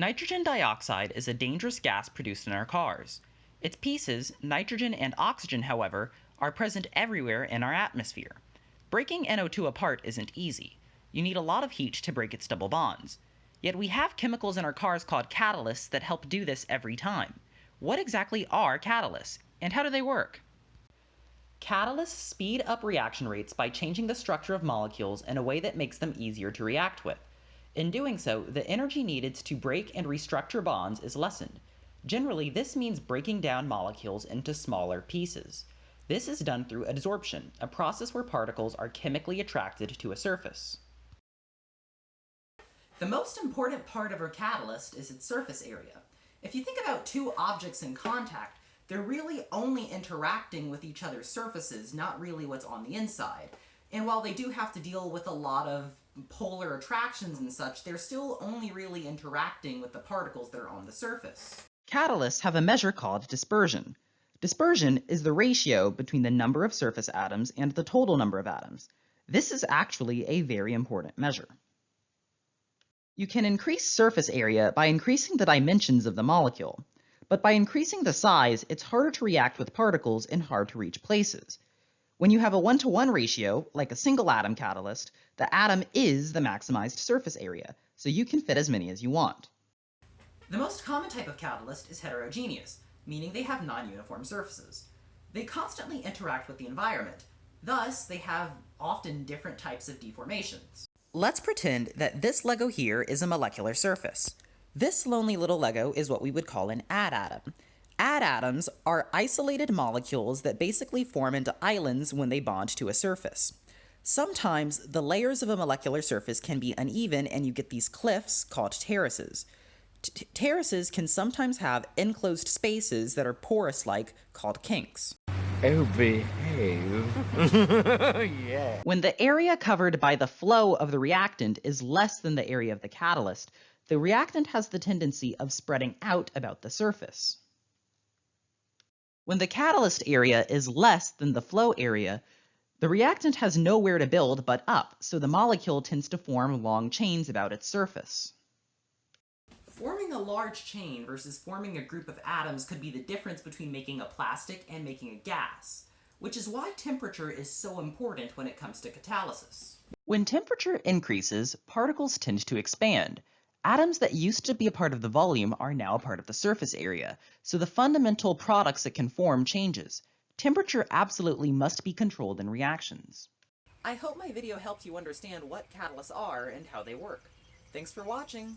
Nitrogen dioxide is a dangerous gas produced in our cars. Its pieces, nitrogen and oxygen, however, are present everywhere in our atmosphere. Breaking NO2 apart isn't easy. You need a lot of heat to break its double bonds. Yet we have chemicals in our cars called catalysts that help do this every time. What exactly are catalysts, and how do they work? Catalysts speed up reaction rates by changing the structure of molecules in a way that makes them easier to react with. In doing so, the energy needed to break and restructure bonds is lessened. Generally, this means breaking down molecules into smaller pieces. This is done through adsorption, a process where particles are chemically attracted to a surface. The most important part of our catalyst is its surface area. If you think about two objects in contact, they're really only interacting with each other's surfaces, not really what's on the inside. And while they do have to deal with a lot of polar attractions and such, they're still only really interacting with the particles that are on the surface. Catalysts have a measure called dispersion. Dispersion is the ratio between the number of surface atoms and the total number of atoms. This is actually a very important measure. You can increase surface area by increasing the dimensions of the molecule, but by increasing the size, it's harder to react with particles in hard-to-reach places. When you have a 1-to-1 ratio, like a single atom catalyst, the atom is the maximized surface area, so you can fit as many as you want. The most common type of catalyst is heterogeneous, meaning they have non-uniform surfaces. They constantly interact with the environment, thus they have often different types of deformations. Let's pretend that this Lego here is a molecular surface. This lonely little Lego is what we would call an adatom. Adatoms are isolated molecules that basically form into islands when they bond to a surface. Sometimes the layers of a molecular surface can be uneven and you get these cliffs called terraces. Terraces can sometimes have enclosed spaces that are porous-like called kinks. Oh, behave. Yeah. When the area covered by the flow of the reactant is less than the area of the catalyst, the reactant has the tendency of spreading out about the surface. When the catalyst area is less than the flow area, the reactant has nowhere to build but up, so the molecule tends to form long chains about its surface. Forming a large chain versus forming a group of atoms could be the difference between making a plastic and making a gas, which is why temperature is so important when it comes to catalysis. When temperature increases, particles tend to expand. Atoms that used to be a part of the volume are now a part of the surface area, so the fundamental products it can form changes. Temperature absolutely must be controlled in reactions. I hope my video helped you understand what catalysts are and how they work. Thanks for watching!